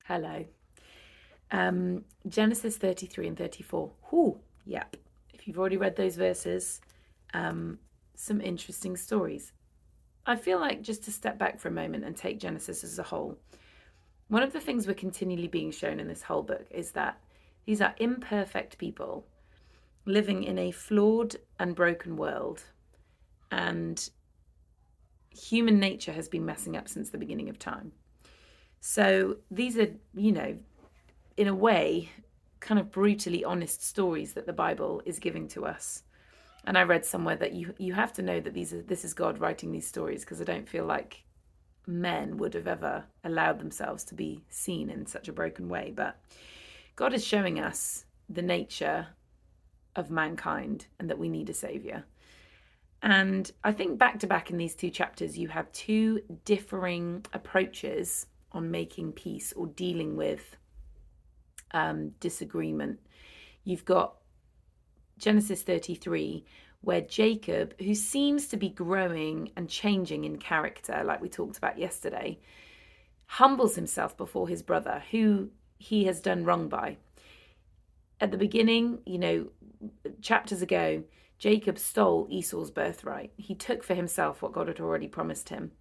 Hello. Genesis 33 and 34. Whoo, yep. If you've already read those verses, some interesting stories. I feel like just to step back for a moment and take Genesis as a whole, one of the things we're continually being shown in this whole book is that these are imperfect people living in a flawed and broken world. And human nature has been messing up since the beginning of time. So these are, in a way, kind of brutally honest stories that the Bible is giving to us. And I read somewhere that you have to know that this is God writing these stories, because I don't feel like men would have ever allowed themselves to be seen in such a broken way. But God is showing us the nature of mankind and that we need a savior. And I think back to back in these two chapters, you have two differing approaches on making peace or dealing with disagreement. You've got Genesis 33, where Jacob, who seems to be growing and changing in character, like we talked about yesterday, humbles himself before his brother, who he has done wrong by. At the beginning, chapters ago, Jacob stole Esau's birthright. He took for himself what God had already promised him.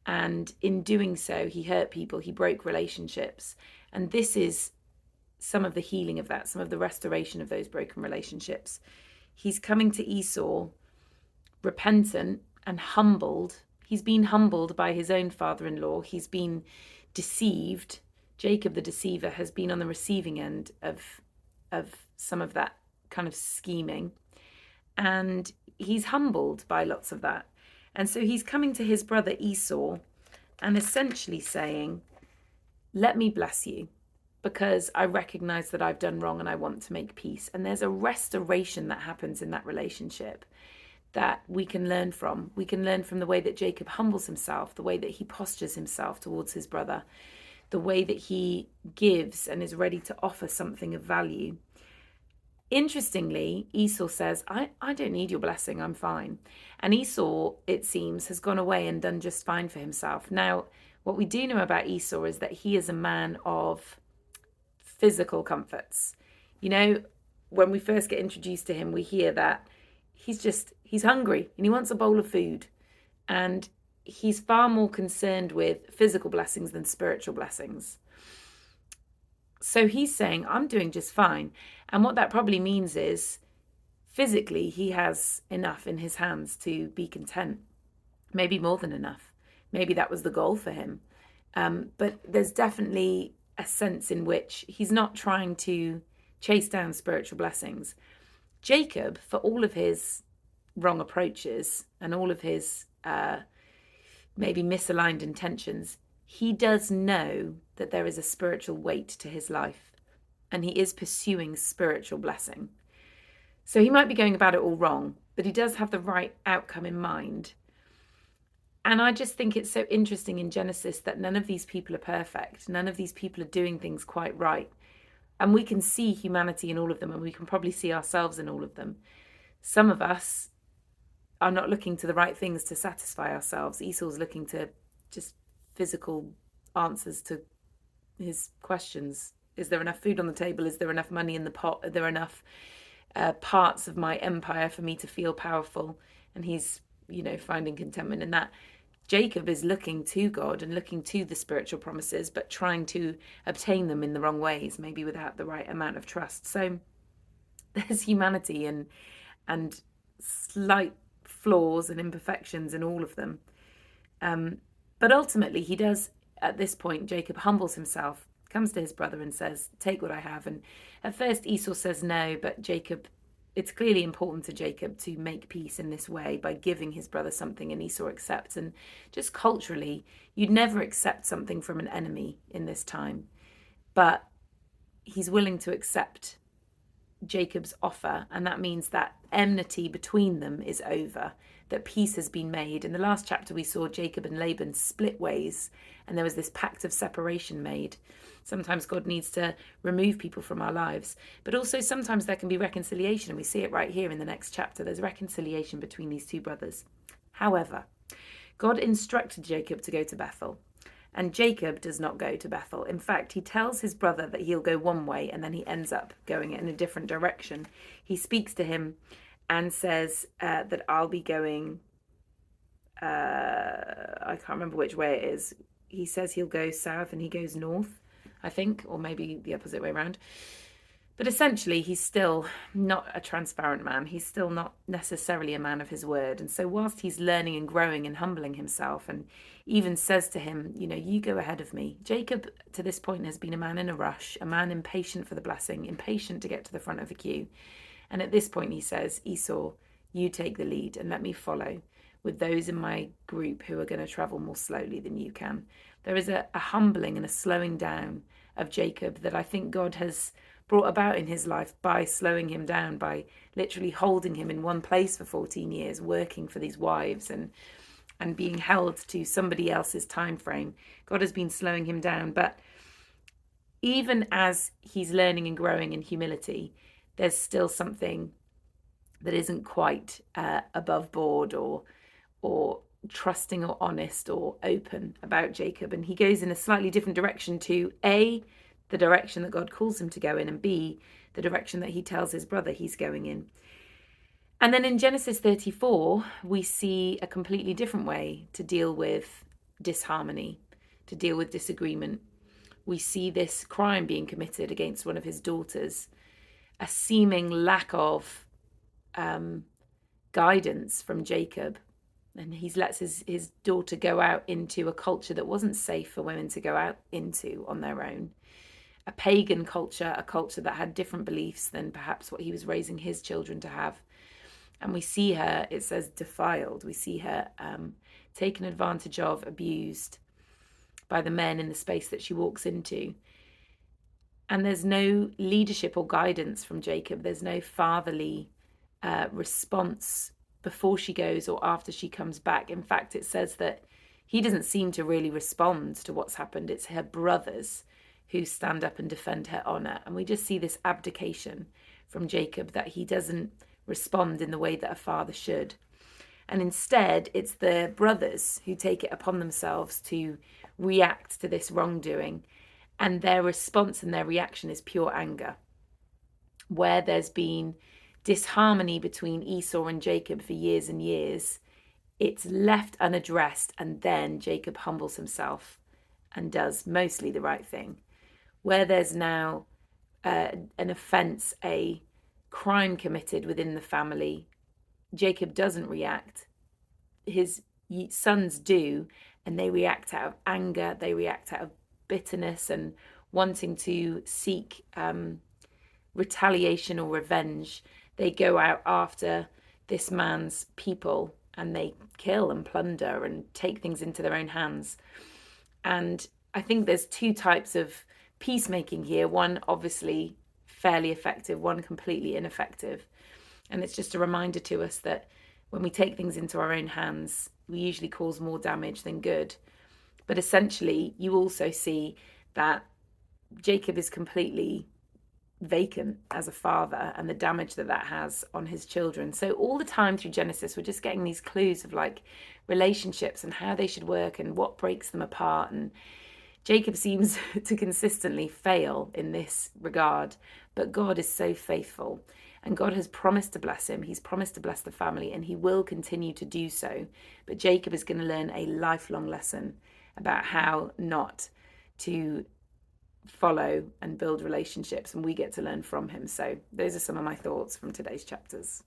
And in doing so, he hurt people, he broke relationships. And this is some of the healing of that, some of the restoration of those broken relationships. He's coming to Esau repentant and humbled. He's been humbled by his own father-in-law. He's been deceived. Jacob, the deceiver, has been on the receiving end of some of that kind of scheming. And he's humbled by lots of that. And so he's coming to his brother Esau and essentially saying, let me bless you, because I recognize that I've done wrong and I want to make peace. And there's a restoration that happens in that relationship that we can learn from. We can learn from the way that Jacob humbles himself, the way that he postures himself towards his brother, the way that he gives and is ready to offer something of value. Interestingly, Esau says, I don't need your blessing, I'm fine. And Esau, it seems, has gone away and done just fine for himself. Now, what we do know about Esau is that he is a man of physical comforts. When we first get introduced to him, we hear that he's hungry and he wants a bowl of food. And he's far more concerned with physical blessings than spiritual blessings. So he's saying, I'm doing just fine. And what that probably means is physically he has enough in his hands to be content. Maybe more than enough. Maybe that was the goal for him. But there's definitely a sense in which he's not trying to chase down spiritual blessings. Jacob, for all of his wrong approaches and all of his maybe misaligned intentions, he does know that there is a spiritual weight to his life and he is pursuing spiritual blessing. So he might be going about it all wrong, but he does have the right outcome in mind. And I just think it's so interesting in Genesis that none of these people are perfect. None of these people are doing things quite right. And we can see humanity in all of them, and we can probably see ourselves in all of them. Some of us are not looking to the right things to satisfy ourselves. Esau's looking to just physical answers to his questions. Is there enough food on the table? Is there enough money in the pot? Are there enough parts of my empire for me to feel powerful? And he's, finding contentment in that. Jacob is looking to God and looking to the spiritual promises, but trying to obtain them in the wrong ways, maybe without the right amount of trust. So there's humanity and slight flaws and imperfections in all of them. But ultimately, he does, at this point, Jacob humbles himself, comes to his brother and says, take what I have. And at first Esau says no, but it's clearly important to Jacob to make peace in this way by giving his brother something, and Esau accepts. And just culturally, you'd never accept something from an enemy in this time. But he's willing to accept Jacob's offer, and that means that enmity between them is over, that peace has been made. In the last chapter, we saw Jacob and Laban split ways, and there was this pact of separation made. Sometimes God needs to remove people from our lives, but also sometimes there can be reconciliation, and we see it right here in the next chapter. There's reconciliation between these two brothers. However, God instructed Jacob to go to Bethel, And Jacob does not go to Bethel. In fact, he tells his brother that he'll go one way and then he ends up going in a different direction. He speaks to him and says that I'll be going, I can't remember which way it is. He says he'll go south and he goes north, I think, or maybe the opposite way around. But essentially, he's still not a transparent man. He's still not necessarily a man of his word. And so whilst he's learning and growing and humbling himself, and even says to him, you go ahead of me, Jacob to this point has been a man in a rush, a man impatient for the blessing, impatient to get to the front of the queue. And at this point he says, Esau, you take the lead and let me follow with those in my group who are going to travel more slowly than you can. There is a humbling and a slowing down of Jacob that I think God has brought about in his life by slowing him down, by literally holding him in one place for 14 years, working for these wives and being held to somebody else's time frame. God has been slowing him down. But even as he's learning and growing in humility, there's still something that isn't quite above board or trusting or honest or open about Jacob. And he goes in a slightly different direction to A, the direction that God calls him to go in, and B, the direction that he tells his brother he's going in. And then in Genesis 34, we see a completely different way to deal with disharmony, to deal with disagreement. We see this crime being committed against one of his daughters, a seeming lack of guidance from Jacob. And he lets his daughter go out into a culture that wasn't safe for women to go out into on their own. A pagan culture, a culture that had different beliefs than perhaps what he was raising his children to have. And we see her, it says, defiled. We see her taken advantage of, abused by the men in the space that she walks into. And there's no leadership or guidance from Jacob. There's no fatherly response before she goes or after she comes back. In fact, it says that he doesn't seem to really respond to what's happened. It's her brothers who stand up and defend her honor. And we just see this abdication from Jacob, that he doesn't respond in the way that a father should. And instead, it's the brothers who take it upon themselves to react to this wrongdoing. And their response and their reaction is pure anger. Where there's been disharmony between Esau and Jacob for years and years, it's left unaddressed, and then Jacob humbles himself and does mostly the right thing. Where there's now an offense, a crime committed within the family, Jacob doesn't react. His sons do, and they react out of anger, they react out of bitterness and wanting to seek retaliation or revenge. They go out after this man's people and they kill and plunder and take things into their own hands. And I think there's two types of peacemaking here. One obviously fairly effective, one completely ineffective. And it's just a reminder to us that when we take things into our own hands, we usually cause more damage than good. But essentially, you also see that Jacob is completely vacant as a father, and the damage that has on his children. So all the time through Genesis, we're just getting these clues of like relationships and how they should work and what breaks them apart. And Jacob seems to consistently fail in this regard, but God is so faithful, and God has promised to bless him. He's promised to bless the family, and he will continue to do so. But Jacob is going to learn a lifelong lesson about how not to follow and build relationships, and we get to learn from him. So those are some of my thoughts from today's chapters.